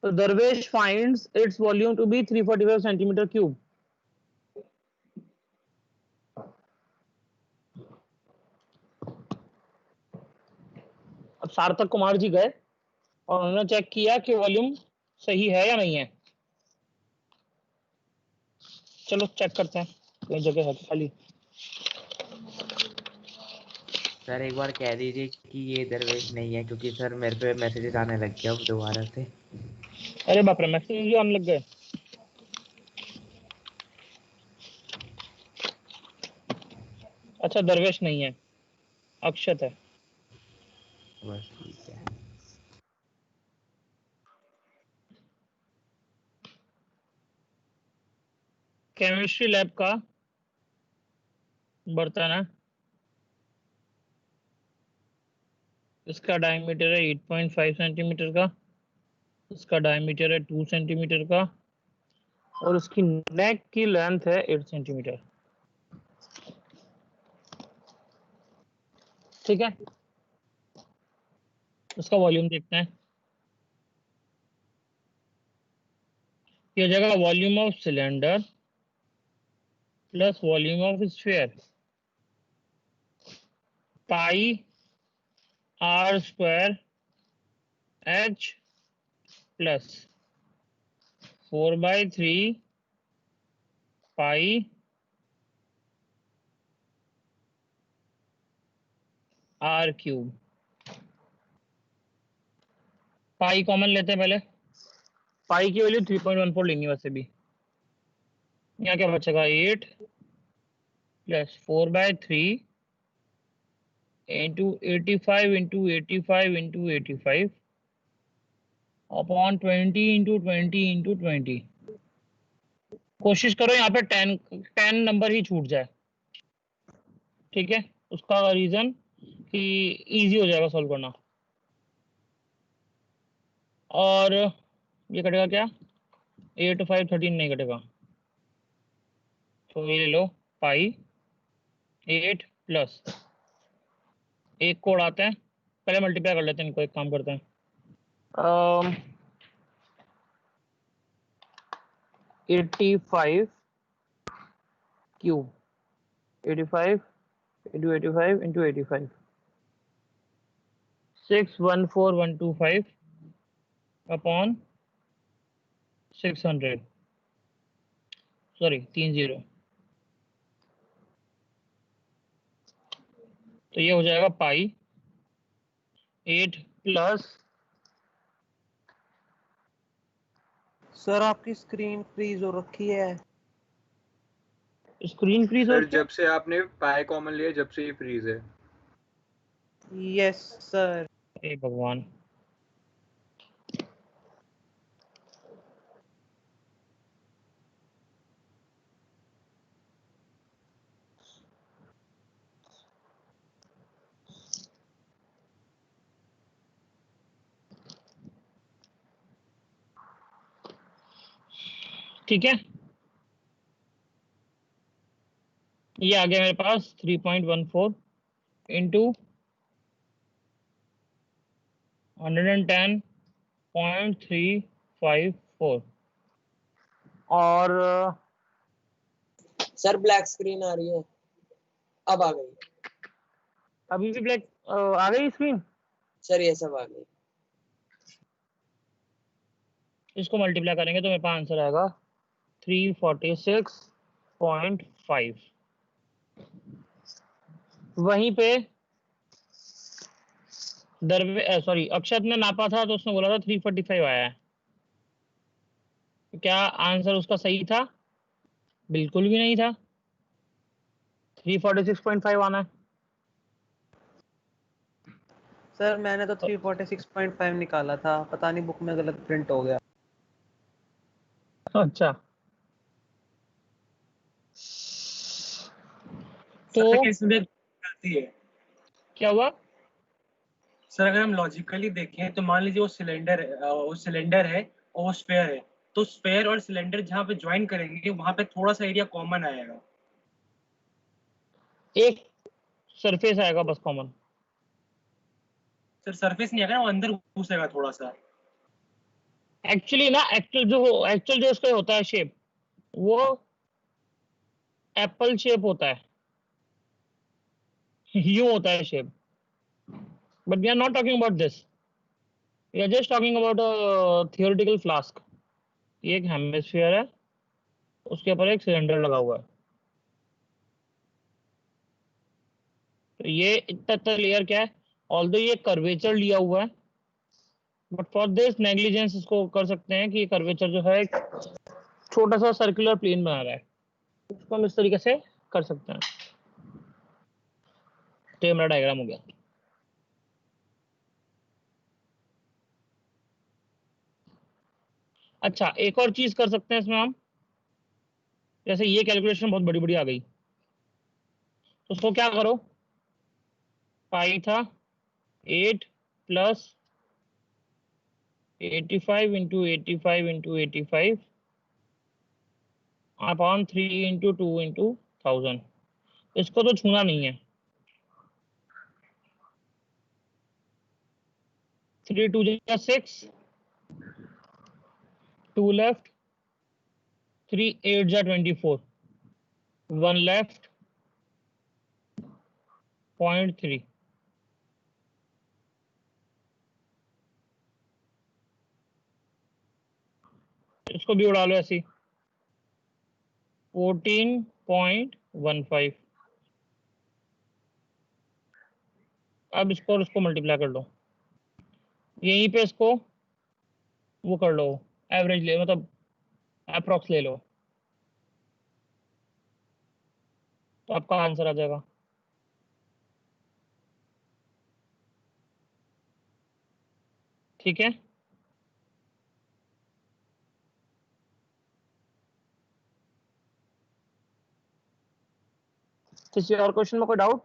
So Darvesh finds its volume to be 345 centimeter cube. अब सार्थक कुमार जी गए और उन्होंने चेक किया कि वॉल्यूम सही है या नहीं है। चलो चेक करते हैं, कई जगह है खाली। सर एक बार कह दीजिए कि ये दरवेश नहीं है, क्योंकि सर मेरे पे मैसेजेस आने लग गए अब दोबारा से। अरे बाप रे, मैसेज भी आने लग गए। अच्छा, दरवेश नहीं है, अक्षत है। बस ठीक है। केमिस्ट्री लैब का बर्तन है, इसका डायमीटर है 8.5 सेंटीमीटर का, इसका डायमीटर है 2 सेंटीमीटर का और इसकी नेक की लेंथ है 8 सेंटीमीटर। ठीक है, इसका वॉल्यूम देखते हैं। ये हो जाएगा volume of cylinder plus volume of sphere pi r square h plus 4/3 pi r cube. Pi common लेते हैं पहले, पाई की वैल्यू 3.14 लेंगे वैसे भी। यहाँ क्या बचेगा, 8 plus 4/3 into 85 into 85 into 85 upon 20 into 20 into 20। कोशिश करो यहाँ पे 10 नंबर ही छूट जाए। ठीक है, उसका रीजन कि इजी हो जाएगा सॉल्व करना। और ये कटेगा क्या, 8 5 13 नहीं कटेगा, तो ये ले लो पाई 8 प्लस, एक को उड़ाते हैं, पहले मल्टीप्लाई कर लेते हैं इनको, एक काम करते हैं 85 cube, 85 into 85 into 85 614,125 upon 600, sorry 30, तो ये हो जाएगा पाई 8 प्लस। सर आपकी स्क्रीन फ्रीज हो रखी है। स्क्रीन फ्रीज हो सर रखी है? जब से आपने पाई कॉमन लिया जब से ये फ्रीज है। Yes sir. हे भगवान, ठीक है, ये आ गया मेरे पास 3.14 इंटू 110.354 और सर ब्लैक स्क्रीन आ रही है, अब आ गई। अभी भी ब्लैक आ गई स्क्रीन? सर ये सब आ गई। इसको मल्टीप्लाई करेंगे तो मेरे पास आंसर आएगा 346.5। वहीं पे सॉरी अक्षत ने नापा था तो उसने बोला था 345 आया है, तो क्या आंसर उसका सही था? बिल्कुल भी नहीं था, 346.5 आना है। सर मैंने तो 346.5 निकाला था, पता नहीं बुक में गलत प्रिंट हो गया। अच्छा, तो सर इसमें गलती है। क्या हुआ? सर अगर हम लॉजिकली देखें तो मान लीजिए वो सिलेंडर है और वो स्फेयर है, तो स्फेयर और सिलेंडर जहाँ पे ज्वाइन करेंगे वहां पे थोड़ा सा एरिया कॉमन आएगा। एक सरफेस आएगा बस कॉमन। सर सरफेस नहीं आएगा, वो अंदर घुसेगा थोड़ा सा। एक्चुअली ना एक्चुअल जो उसका होता है शेप, वो एप्पल शेप होता है, यूं होता है shape, but we are not talking about this, we are just talking about a theoretical flask. ये एक हेमिस्फीयर है, उसके ऊपर एक सिलेंडर लगा हुआ है। तो ये इतना क्लियर क्या है, ऑल्दो ये कर्वेचर लिया हुआ है, बट फॉर दिस नेग्लिजेंस इसको कर सकते हैं कि ये कर्वेचर जो है एक छोटा सा सर्कुलर प्लेन बना रहा है, उसको हम इस तरीके से कर सकते हैं। तो ये मेरा डायग्राम हो गया। अच्छा, एक और चीज कर सकते हैं इसमें हम, जैसे ये कैलकुलेशन बहुत बड़ी बड़ी आ गई, तो उसको क्या करो, पाई था 8 plus 85 into 85 into 85 upon 3 into 2 into 1000। इसको तो छूना नहीं है। 3 2 जा 6, 2 लेफ्ट, 3 8 जा 24, 1 लेफ्ट, 0.3। इसको भी उड़ा लो ऐसी, 14.15। अब इसको और इसको मल्टीप्लाई कर लो, यहीं पे इसको वो कर लो, एवरेज ले, मतलब अप्रॉक्स ले लो, तो आपका आंसर आ जाएगा। ठीक है, किसी और क्वेश्चन में कोई डाउट?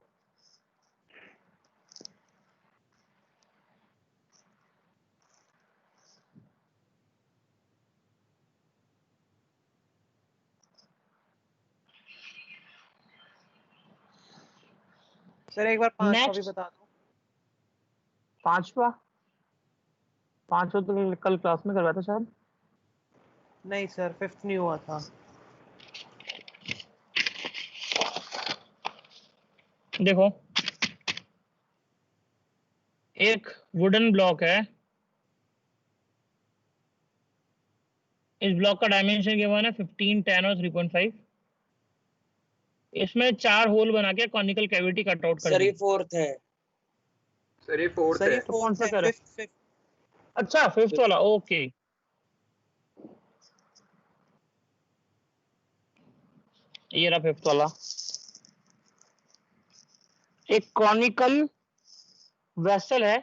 सर एक बार 5वां भी नेक्स्ट, बता दो। 5वां तो कल क्लास में करवाया था शायद। नहीं सर, 5th नहीं हुआ था। देखो, एक वुडन ब्लॉक है, इस ब्लॉक का डायमेंशन गिवन है 15 10 और 3.5। इसमें 4 होल बना के कॉनिकल कैविटी कट आउट कर सर दी। ये 4th है। सर ये 4th सर ये है। तो कौन सा 4th कह है, रहा है? 5th। अच्छा, 5th वाला, ओके। ये रहा 5th वाला, एक कॉनिकल वेसल है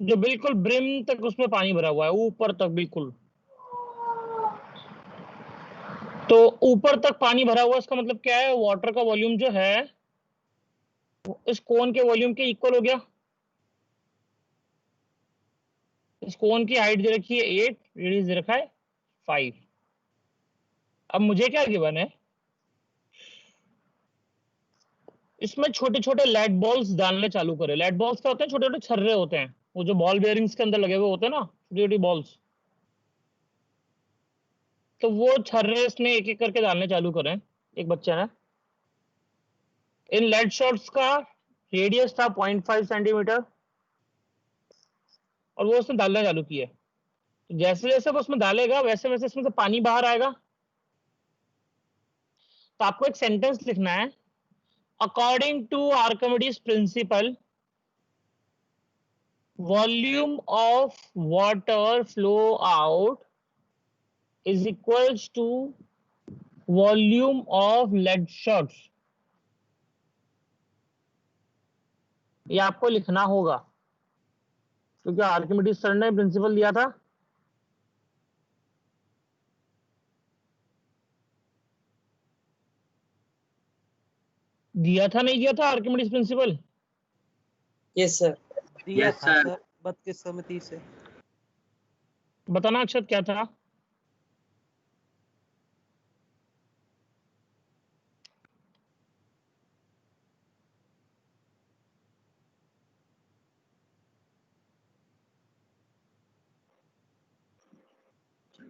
जो बिल्कुल ब्रिम तक उसमें पानी भरा हुआ है, ऊपर तक बिल्कुल। तो ऊपर तक पानी भरा हुआ, इसका मतलब क्या है, वाटर का वॉल्यूम जो है वो इस कोन के वॉल्यूम के इक्वल हो गया। इस कोन की हाइट दे रखी है 8, रेडियस दे रखा है 5। अब मुझे क्या गिवन है, इसमें छोटे छोटे लेड बॉल्स डालने चालू करे। लेड बॉल्स क्या होते हैं, छोटे छोटे छर्रे होते हैं, वो जो बॉल बेयरिंग्स के अंदर लगे हुए होते हैं ना, छोटी छोटी बॉल्स। तो वो छर्रे इसने एक एक करके डालने चालू करे, एक बच्चे ने। इन लेड शॉट्स का रेडियस था 0.5 सेंटीमीटर, और वो उसने डालना चालू किया। तो जैसे जैसे वो उसमें डालेगा, वैसे वैसे इसमें से पानी बाहर आएगा। तो आपको एक सेंटेंस लिखना है, according to Archimedes principle, volume of water flow out is equals to volume of lead shots। ये आपको लिखना होगा, क्योंकि आर्किमिडीज सर ने प्रिंसिपल दिया था। दिया था, नहीं दिया था आर्किमिडीज प्रिंसिपल? Yes sir. दिया Yes, था sir. सर, बदकिस्मती से। बताना अक्षत क्या था?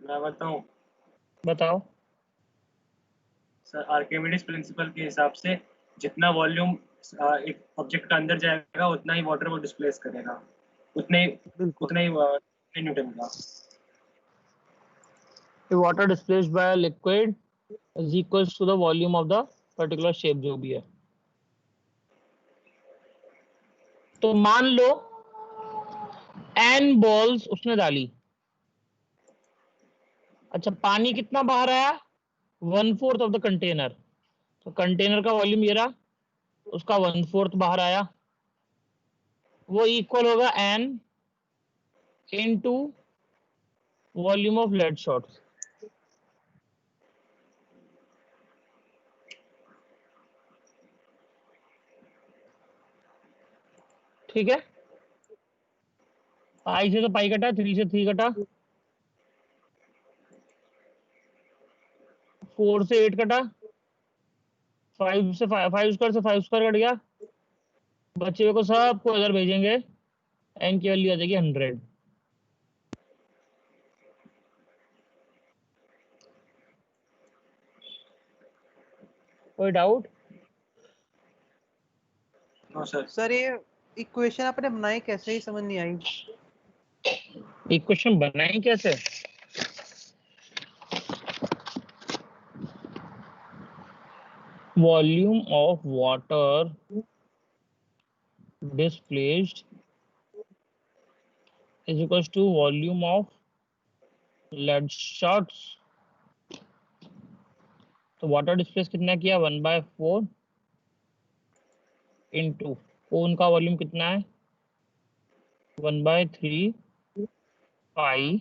मैं बताऊं बताओ। सर, आर्किमिडीज प्रिंसिपल के हिसाब से जितना वॉल्यूम एक ऑब्जेक्ट का अंदर जाएगा उतना ही वाटर वो डिस्प्लेस करेगा, उतने बिल्कुल। उतना ही न्यूटन का। Water displaced by liquid is equals to the volume of the particular shape जो भी है। तो मान लो n बॉल्स उसने डाली। अच्छा, पानी कितना बाहर आया? 1/4 ऑफ द कंटेनर। तो कंटेनर का वॉल्यूम ये रहा, उसका 1/4 बाहर आया, वो इक्वल होगा n into volume of lead shots. ठीक है, पाई से तो पाई कटा, 3 से 3 कटा, 4 से 8 कटा, 5 से 5 स्क्वायर से 5 स्क्वायर कट गया, बचे हुए को सबको इधर भेजेंगे, एन की वैल्यू आ जाएगी 100। कोई डाउट? No sir. सर ये इक्वेशन आपने बनाई कैसे, ही समझ नहीं आई। इक्वेशन बनाई कैसे? Volume of water displaced is equals to volume of lead shots। तो वाटर डिस्प्लेस कितना किया? 1/4 इंटू कोन का वॉल्यूम कितना है? 1/3 pi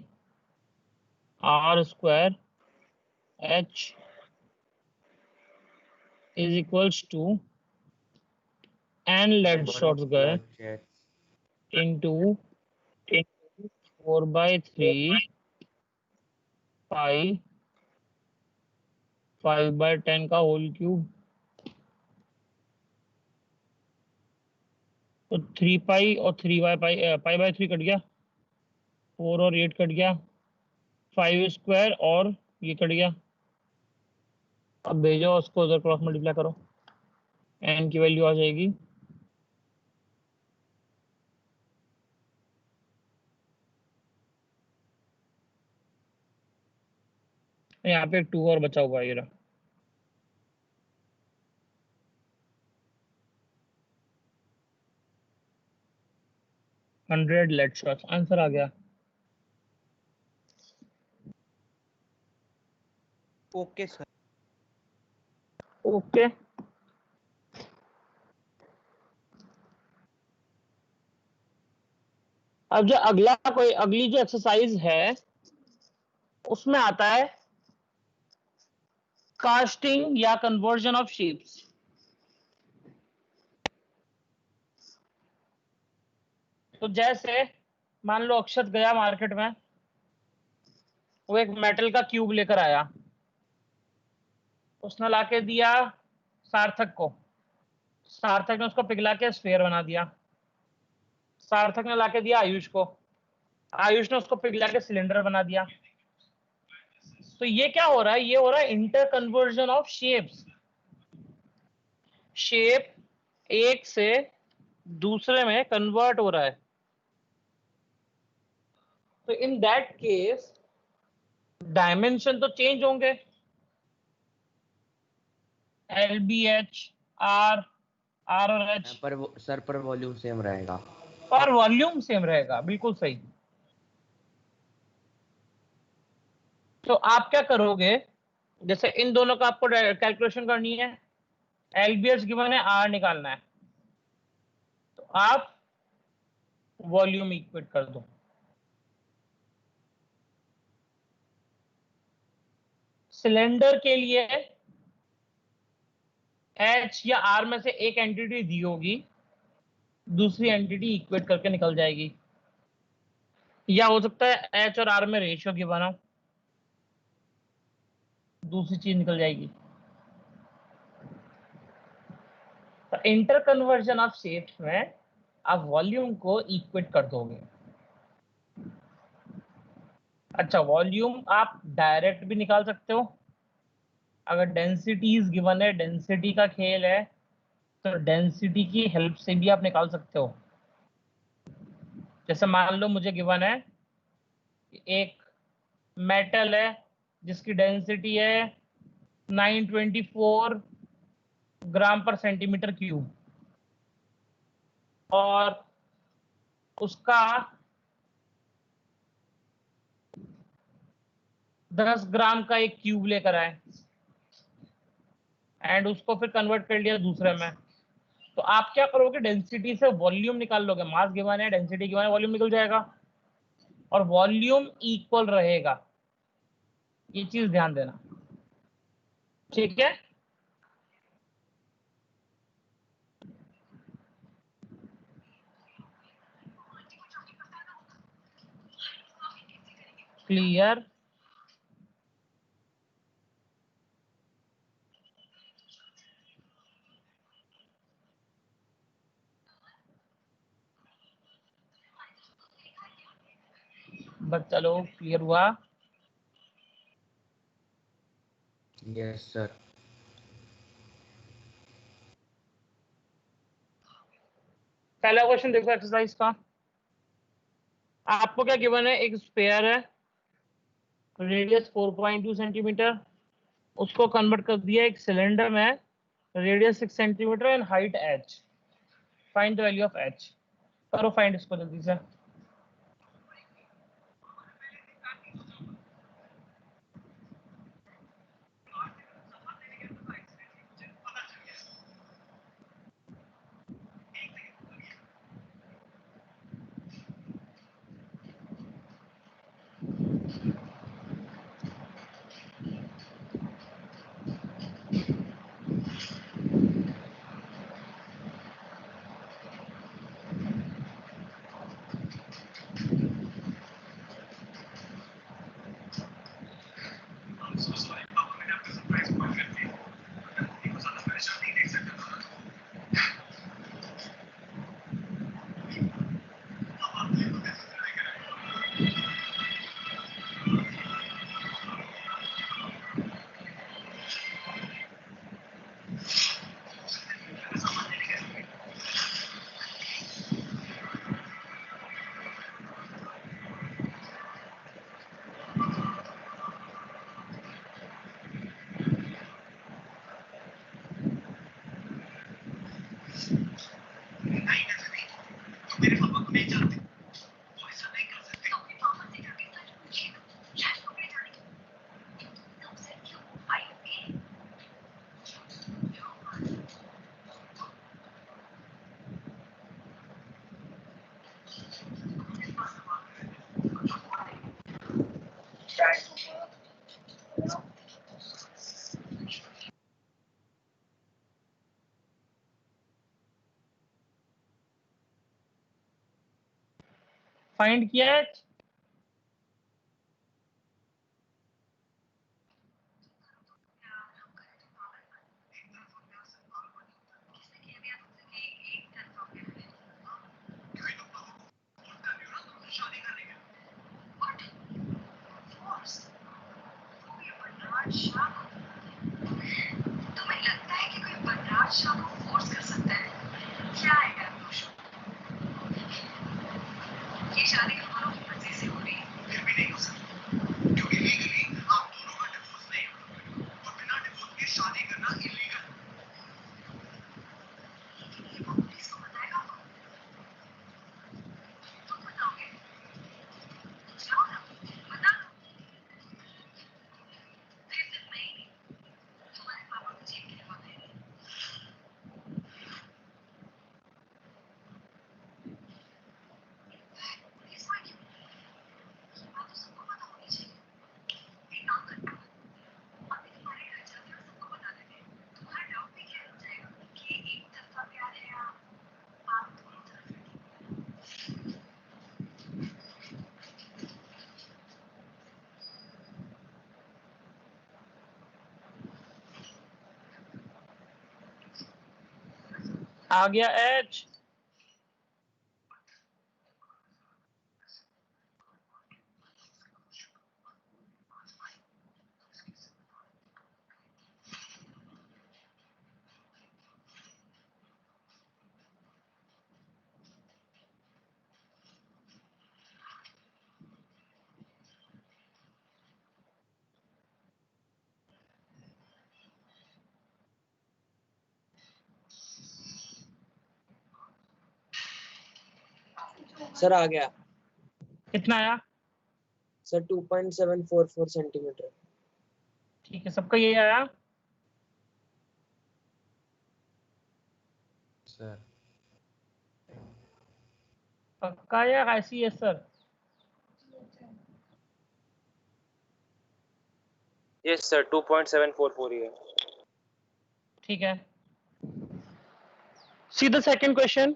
r square h is equals to n lead shots गए इंटू 4/3 पाई 5/10 का होल क्यूब। तो 3 पाई और 3/3 कट गया, 4 और 8 कट गया, 5 स्क्वायर और ये कट गया। अब भेजो उसको उधर, क्रॉस मल्टीप्लाई करो, एन की वैल्यू आ जाएगी यहाँ पे 2 और बचा हुआ है ये रहा। हंड्रेड लेड शॉट्स आंसर आ गया। Okay sir. ओके, अब जो अगली जो एक्सरसाइज है उसमें आता है कास्टिंग या कन्वर्जन ऑफ शेप्स। तो जैसे मान लो अक्षत गया मार्केट में, वो एक मेटल का क्यूब लेकर आया, उसने लाके दिया सार्थक को, सार्थक ने उसको पिघला के स्फीयर बना दिया। सार्थक ने लाके दिया आयुष को, आयुष ने उसको पिघला के सिलेंडर बना दिया। तो ये क्या हो रहा है? ये हो रहा है inter conversion of shapes. Shape एक से दूसरे में कन्वर्ट हो रहा है। तो इन दैट केस डायमेंशन तो चेंज होंगे, LBH R और H पर सर पर वॉल्यूम सेम रहेगा। और वॉल्यूम सेम रहेगा, बिल्कुल सही। तो आप क्या करोगे, जैसे इन दोनों का आपको कैलकुलेशन करनी है, LBH गिवन है, R निकालना है, तो आप वॉल्यूम इक्वेट कर दो। सिलेंडर के लिए H या R में से एक एंटिटी दी होगी, दूसरी एंटिटी इक्वेट करके निकल जाएगी, या हो सकता है H और R में रेशियो गिवन हो, दूसरी चीज निकल जाएगी। तो इंटर कन्वर्जन ऑफ शेप्स में आप वॉल्यूम को इक्वेट कर दोगे। अच्छा, वॉल्यूम आप डायरेक्ट भी निकाल सकते हो। अगर डेंसिटीज गिवन है, डेंसिटी का खेल है, तो डेंसिटी की हेल्प से भी आप निकाल सकते हो। जैसे मान लो मुझे गिवन है कि एक मेटल है जिसकी डेंसिटी है 924 ग्राम पर सेंटीमीटर क्यूब, और उसका 10 ग्राम का एक क्यूब लेकर आए एंड उसको फिर कन्वर्ट कर लिया दूसरे में, तो आप क्या करोगे? डेंसिटी से वॉल्यूम निकाल लोगे। मास गिवन है, डेंसिटी गिवन है, वॉल्यूम निकल जाएगा और वॉल्यूम इक्वल रहेगा। ये चीज ध्यान देना, ठीक है। क्लियर? बच्चा लोग क्लियर हुआ? Yes sir. पहला क्वेश्चन देखो एक्सरसाइज का। आपको क्या गिवन है? एक स्फेयर है, रेडियस 4.2 सेंटीमीटर, उसको कन्वर्ट कर दिया एक सिलेंडर में, radius 6 centimetre and height h। Find the value of h। करो फाइंड इसको जल्दी से। फाइंड किया है? तुम्हें लगता है कि कोई बलराज शाह को फोर्स कर सकता है? क्या है यार दोषो? ये शादी हमारों की मर्जी से हो रही है। फिर भी नहीं हो सकती, क्योंकि लीगली आप दोनों का डिवोर्स नहीं हो और बिना डिवोर्स के शादी करना इलीगल है। ये वो पुलिस को बताएगा आपको? तुम बताओगे? जाओ ना, बता दो। फिर सिर्फ मैं ही नहीं, तुम्हारे पापा को जेल के लिए भेजेंगे। पुलिस में क्यों? ये बात तो सबको पता होनी चाहिए। एक काम करना, अभी तुम्हारे घर जाके हम सबको बता देंगे। तुम्हारा डाउट भी क्लियर हो जाएगा कि एक तरफा प्यार है या आप दोनों तरफ है। आ गया h। सर आ गया कितना आया? Sir 2.744 centimetre. ठीक है, सबका यही आया। सर पक्का या ऐसी है सर? यस सर 2.744 ही है। ठीक है, see the second question.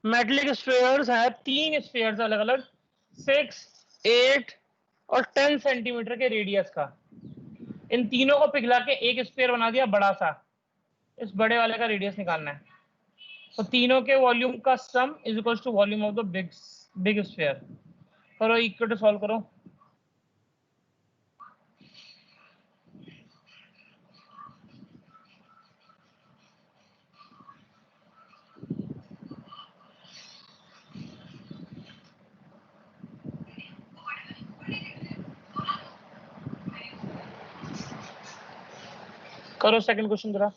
Metallic spheres है, 3 स्फीयर्स अलग अलग 6, 8 और 10 सेंटीमीटर के रेडियस का। इन तीनों को पिघला के एक स्फीयर बना दिया बड़ा सा। इस बड़े वाले का रेडियस निकालना है। तो तीनों के वॉल्यूम का sum is equal to volume of the big sphere. करो, इक्वल टू सॉल्व करो। करो सेकंड क्वेश्चन जरा।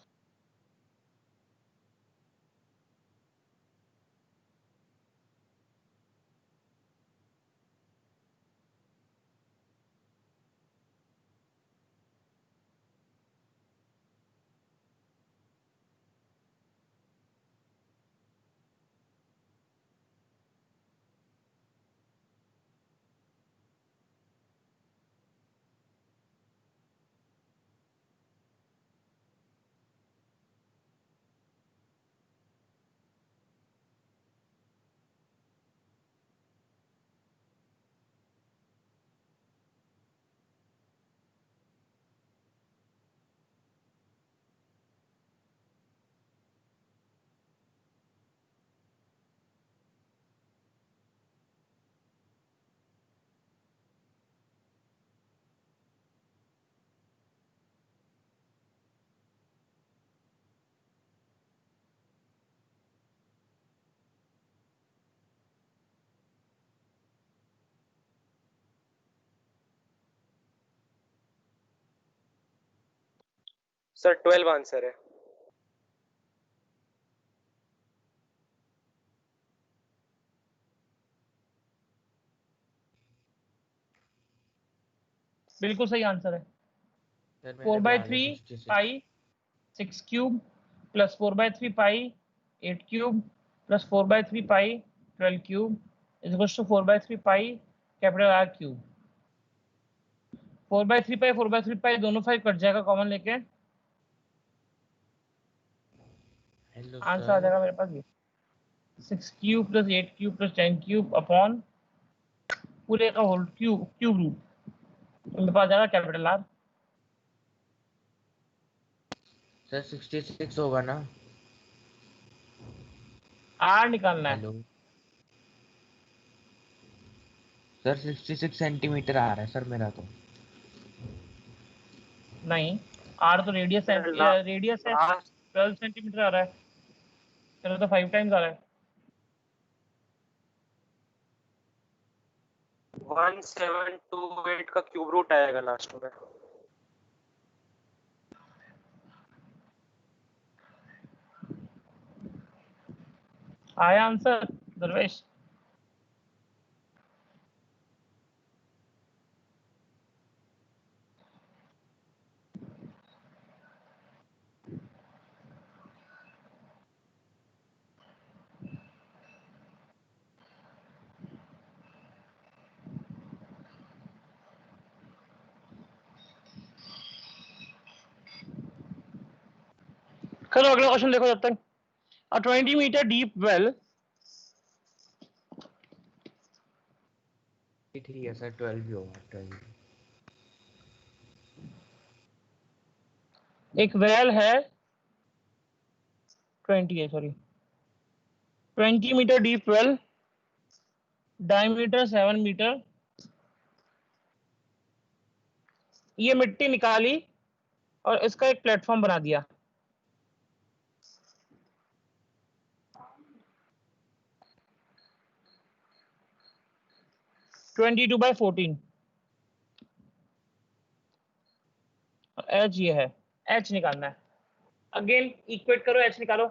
सर 12 आंसर है। बिल्कुल सही आंसर है। सर मेरे 4 पे बाई आ गया 3 66। Pi 6 cube plus 4 by 3 pi 8 cube plus 4 by 3 pi 12 cube is equal to 4 by 3 pi capital r cube. 4 by 3 pi 4 by 3 pi दोनों 5 कट जाएगा कॉमन लेके। हेलो आंसर आ सर। जाएगा मेरे पास ये 6 cube plus 8 cube plus 10 cube upon पूरे का होल क्यूब रूट। मेरे पास आ जाएगा कैपिटल आर। सर 66 होगा ना? आर निकालना है। हेलो सर 66 सेंटीमीटर आ रहा है सर मेरा तो। नहीं, आर तो रेडियस है, रेडियस है 12 सेंटीमीटर आ रहा है। चलो तो 5 टाइम्स आ रहा है। 1728 का क्यूब रूट आएगा लास्ट में। आया आंसर दरवेश? चलो अगला क्वेश्चन देखो जब तक। A 20-meter deep well ठीक है सर 12 भी होगा 12। एक वेल है 20 metre deep well, diameter 7 metre. ये मिट्टी निकाली और इसका एक प्लेटफॉर्म बना दिया। ट्वेंटी 22/14। एच ये है, एच निकालना है। अगेन इक्वेट करो, एच निकालो।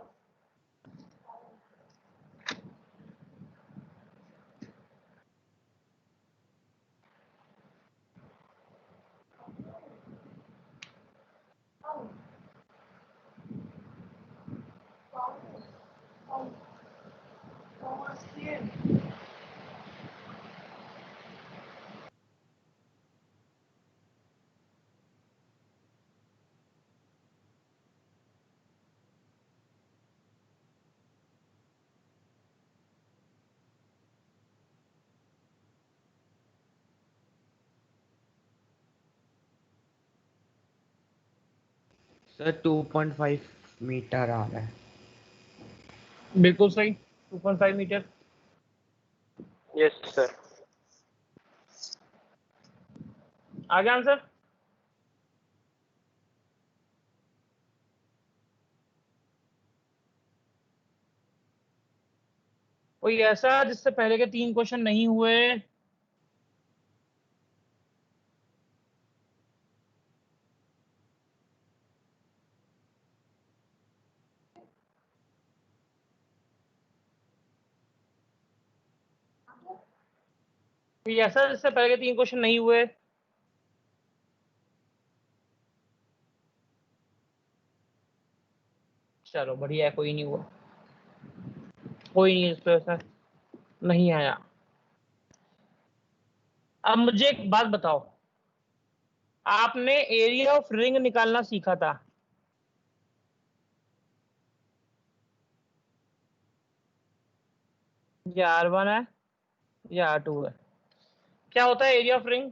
सर 2.5 मीटर आ रहा है। बिल्कुल सही, 2.5 मीटर। Yes sir. आगे आंसर। कोई ऐसा जिससे पहले के 3 क्वेश्चन नहीं हुए? कोई ऐसा जिससे पहले के 3 क्वेश्चन नहीं हुए? चलो बढ़िया है, कोई नहीं हुआ, कोई नहीं, इस पे ऐसा नहीं आया। अब मुझे एक बात बताओ, आपने एरिया ऑफ रिंग निकालना सीखा था। ये R1 है, ये R2 है। क्या होता है area of ring?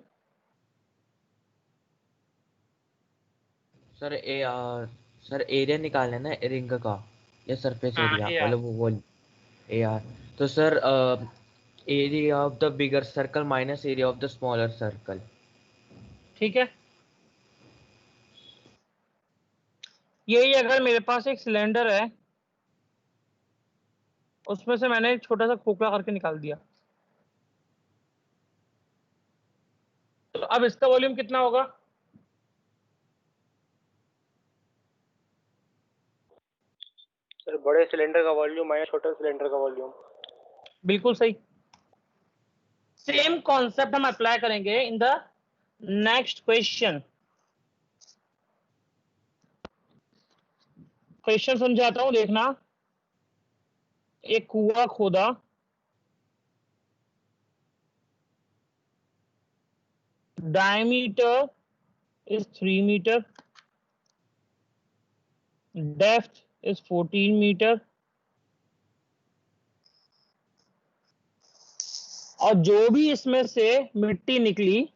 Sir sir area निकालना है ना रिंग का, या सरफेस हाँ, एरिया, AR। मतलब वो AR। तो sir area of the bigger circle minus area of the smaller circle. ठीक है, यही अगर मेरे पास एक सिलेंडर है, उसमें से मैंने एक छोटा सा खोखला करके निकाल दिया, तो अब इसका वॉल्यूम कितना होगा? सर बड़े सिलेंडर का वॉल्यूम माइनस छोटे सिलेंडर का वॉल्यूम। बिल्कुल सही। सेम कॉन्सेप्ट हम अप्लाई करेंगे in the next question. Question समझाता हूं, देखना। एक कुआं खोदा, diameter is 3 meter, depth is 14 meter, और जो भी इसमें से मिट्टी निकली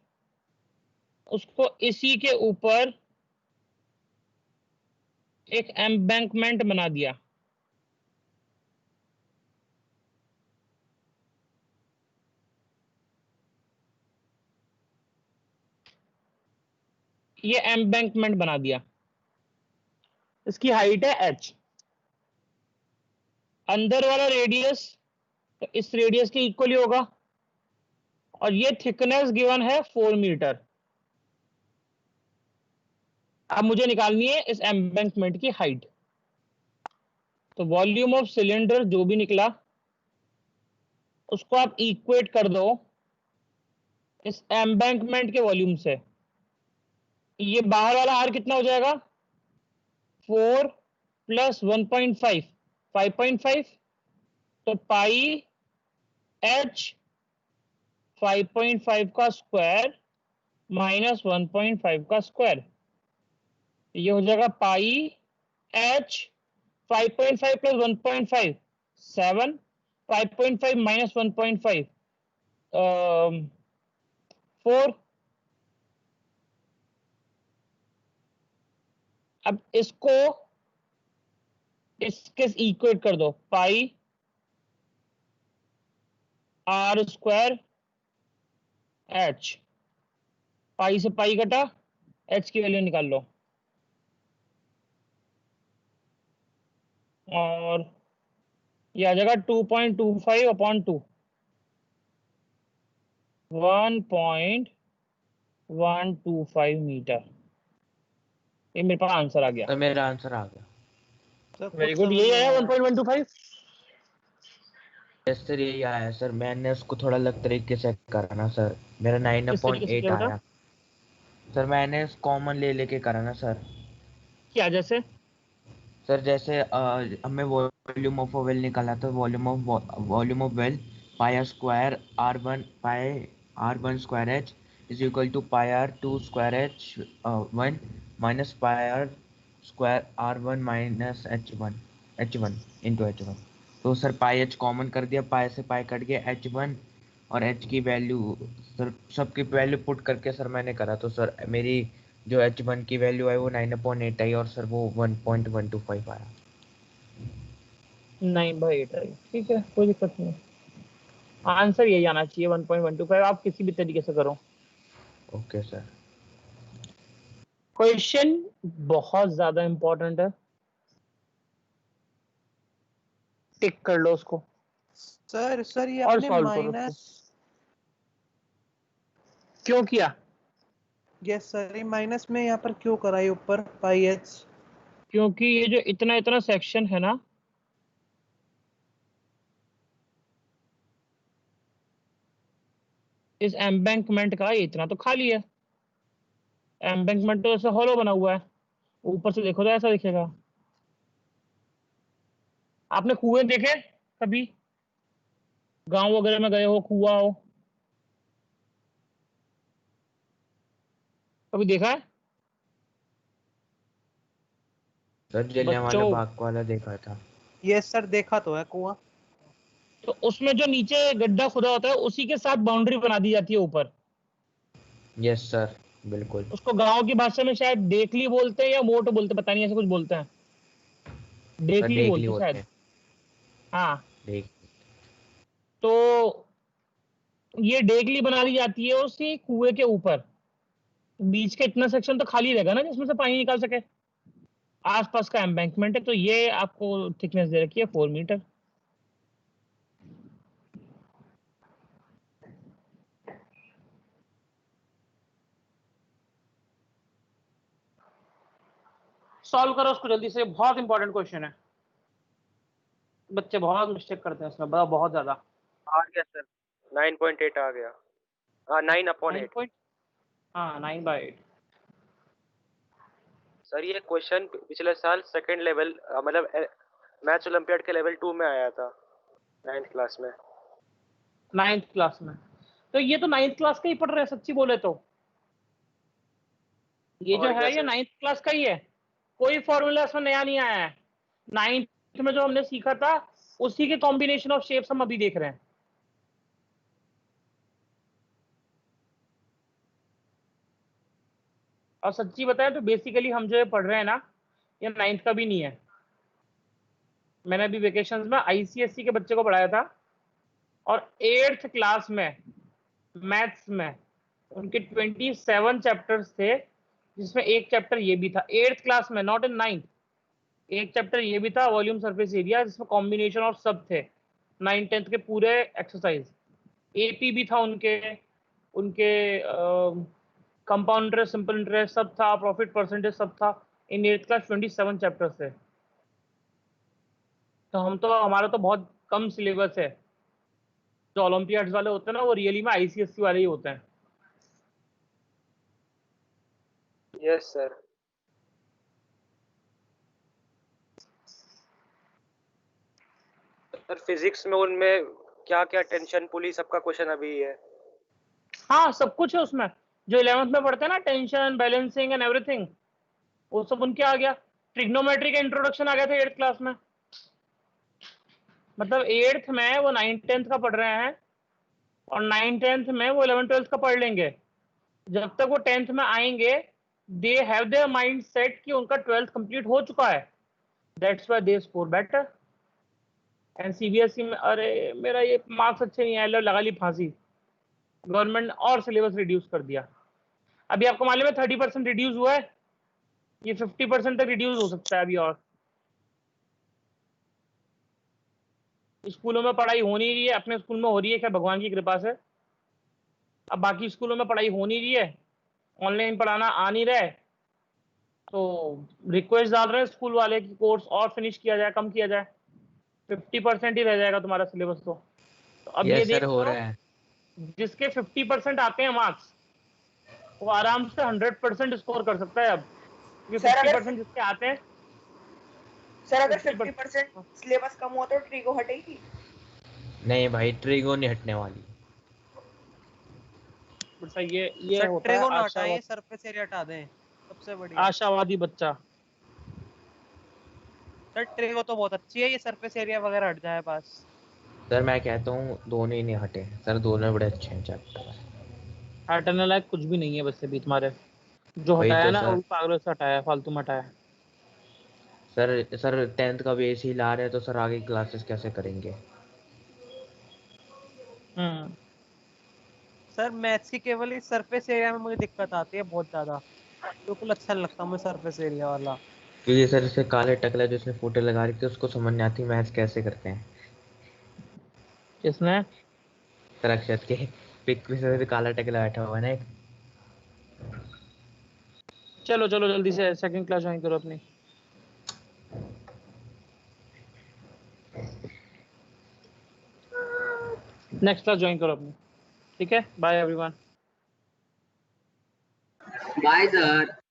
उसको इसी के ऊपर एक एम्बैंकमेंट बना दिया। ये एम्बैंकमेंट बना दिया, इसकी हाइट है h। अंदर वाला रेडियस तो इस रेडियस के इक्वली होगा, और ये थिकनेस गिवन है 4 मीटर। अब मुझे निकालनी है इस एम्बैंकमेंट की हाइट। तो वॉल्यूम ऑफ सिलेंडर जो भी निकला उसको आप इक्वेट कर दो इस एम्बैंकमेंट के वॉल्यूम से। ये बाहर वाला r कितना हो जाएगा? 4 प्लस 1.5 5.5, तो पाई h 5.5 का स्क्वायर माइनस 1.5 का स्क्वायर, ये हो जाएगा पाई h 5.5 प्लस 1.5 7, 5.5 माइनस 1.5 4। अब इसको इसके इक्वेट कर दो, पाई r स्क्वायर h, पाई से पाई कटा, h की वैल्यू निकाल लो, और ये आ जाएगा 2.25 अपॉन 2, 1.125 मीटर। ये मेरे पास आंसर आ गया। तो मेरा आंसर आ गया। सर वेरी कुछ गुड, समझ यही नहीं आया आया। 1.125। यस सर यही आया सर, मैंने उसको थोड़ा अलग तरीके से करा ना सर, मेरा किस तरीके से 9.8 किया बेटा? आया। सर मैंने कॉमन ले लेके करा ना सर। क्या जैसे? सर जैसे हमें वॉल्यूम ऑफ वेल निकाला, तो volume of well pi square R1 square h is equal to pi R2 square h1 minus pi R square R1 minus h1 into h1। तो सर पाई h कॉमन कर दिया, पाई से pi cut गया, h1 और h की value sir सबकी value put करके sir मैंने करा, तो सर मेरी जो H1 की वैल्यू है वो 9/8 आई और सर वो 1.125 आया। 9/8 आई, ठीक है, कोई दिक्कत नहीं। आंसर यही आना चाहिए 1.125, आप किसी भी तरीके से करो। Okay sir. क्वेश्चन बहुत ज्यादा इंपॉर्टेंट है, टिक कर लो उसको सर ये और अपने सॉल्व करो उसको। माइनस, क्यों किया? यस सर, ये माइनस में यहाँ पर क्यों कराई ऊपर पाई एच? क्योंकि ये जो इतना इतना सेक्शन है ना, इस एम्बैंकमेंट का ये इतना तो खाली है। एम्बैंकमेंट तो ऐसे हॉलो बना हुआ है, ऊपर से देखो तो ऐसा दिखेगा। आपने कुएं देखे कभी? गांव वगैरह में गए हो, कुआं हो कभी देखा है? सर जलियांवाला बच्चों, बाग वाला देखा था। यस सर, देखा तो है कुआं। तो उसमें जो नीचे गड्ढा खुदा होता है उसी के साथ बाउंड्री बना दी जाती है ऊपर। यस सर, बिल्कुल। उसको गांव की भाषा में शायद डेकली बोलते हैं या मोट बोलते हैं, पता नहीं, ऐसे कुछ बोलते हैं। सर डेकली देखली बोलते हैं होते शायद। हैं। हाँ, देख तो ये डेकली बना दी जाती है उसी कुएं के ऊपर। बीच का इतना सेक्शन तो खाली रहेगा ना जिसमें से पानी निकाल सके। आसपास का एम्बैंकमेंट है, तो ये आपको थिकनेस दे रखी है 4 मीटर। सॉल्व करो उसको जल्दी से, बहुत इंपॉर्टेंट क्वेश्चन है। बच्चे बहुत मिस्टेक करते हैं इसमें, बहुत ज्यादा। आ गया सर, 9.8 आ गया। हाँ, 9/8। हाँ, 9/8। सर ये क्वेश्चन पिछले साल सेकंड लेवल मतलब मैथ्स ओलंपियाड के लेवल 2 में आया था, 9th क्लास में। 9th क्लास में? तो ये तो 9th क्लास का ही पढ़ रहे हैं सच्ची बोले तो। ये जो और क्या है ये सर? 9th क्लास का ही है, कोई फॉर्मूला इसमें नया नहीं आया है। 9th में जो हमने सीखा था उसी के कॉम्बिनेशन ऑफ शेप्स हम अभी देख रहे हैं। और सच्ची बताएं तो बेसिकली हम जो ये पढ़ रहे हैं ना, ये 9th का भी नहीं है। मैंने अभी वेकेशंस में आईसीएसई के बच्चे को पढ़ाया था, और 8th क्लास में मैथ्स में उनके 27 चैप्टर्स थे, जिसमें एक चैप्टर ये भी था 8th क्लास में, नॉट इन 9th। एक चैप्टर ये भी था वॉल्यूम सरफेस एरिया, जिसमें कॉम्बिनेशन ऑफ सब थे 9th 10th के पूरे एक्सरसाइज। एपी भी था उनके उनके कंपाउंड इंटरेस्ट, सिंपल इंटरेस्ट सब था, प्रॉफिट परसेंटेज सब था। इन 8th क्लास 27 चैप्टर्स थे। तो हमारा तो बहुत कम सिलेबस है। जो ओलंपियाड्स वाले होते हैं ना, वो रियली में आईसीएससी वाले ही होते हैं। Yes sir. सर फिजिक्स में उनमें क्या क्या टेंशन पुली सबका क्वेश्चन अभी है। हाँ, सब कुछ है उसमें। जो 11th में पढ़ते हैं ना, टेंशन, बैलेंसिंग एंड एवरीथिंग, वो सब उनके आ गया। ट्रिग्नोमेट्री का इंट्रोडक्शन आ गया था 8th क्लास में। मतलब 8th में वो 9th 10th का पढ़ रहे हैं, और 9th 10th में वो 11th 12th का पढ़ लेंगे। जब तक वो 10th में आएंगे, they have their mind set कि उनका 12th कंप्लीट हो चुका है। That's why they score better. And CBSE में, अरे मेरा ये मार्क्स अच्छे नहीं आए, लगा ली फांसी। गवर्नमेंट और सिलेबस रिड्यूस कर दिया। अभी आपको मालूम है 30% रिड्यूस हुआ है, ये 50% तक रिड्यूस हो सकता है अभी। और स्कूलों में पढ़ाई हो नहीं रही है, अपने स्कूल में हो रही है क्या, भगवान की कृपा से। अब बाकी स्कूलों में पढ़ाई हो नहीं रही है, ऑनलाइन पढ़ाना आ नहीं रहा है, तो रिक्वेस्ट डाल रहे हैं स्कूल वाले कि कोर्स और फिनिश किया जाए, कम किया जाए। 50% ही रह जाएगा तुम्हारा सिलेबस। तो अब ये यस सर, देख हो लो, रहा है। जिसके 50% आते हैं मार्क्स, वो आराम से 100% स्कोर कर सकता है अब, क्योंकि सर अगर 50% जिसके आते हैं। सर अगर 50%। 50% सिलेबस कम हुआ तो ट्रिगो हटेगी? नहीं भाई, ट्रिगो नहीं हटने वाली। बेटा ये सर होता है ट्रेगो ना हटाएं, आशावादी, सरफेस एरिया हटा दें, सबसे बढ़िया। आशावादी बच्चा। सर ट्रेगो तो बहुत अच्छी है, ये सरफेस एरिया वगैरह हट जाए बस। सर मैं कहता हूँ दोनों ही नहीं हटे सर, दोनों बड़े अच्छे हैं चैप्टर। हटने लायक कुछ भी नहीं है बस अभी तुम्हारे। जो वही हटाया तो ना सर। वो पागलों से हटाया, फालतू में हटाया। सर 10th का भी ऐसे ही ला रहे हैं तो सर आगे क्लासेस कैसे करेंगे? हम्म। सर मैथ्स की केवल इस सरफेस एरिया में मुझे दिक्कत आती है बहुत ज्यादा, बिल्कुल अच्छा नहीं लगता मुझे सरफेस एरिया वाला। क्योंकि सर इसे काले टकला जिसने फोटो लगा रखी थी उसको समझ नहीं आती मैथ्स कैसे करते हैं। किसने? सर अक्षत के पिक में सर काला टकला बैठा हुआ है ना एक। चलो चलो जल्दी से सेकंड क्लास ज्वाइन करो अपनी। नेक्स्ट क्लास ज्वाइन करो अपनी। ठीक है, बाय एवरीवन। Bye sir.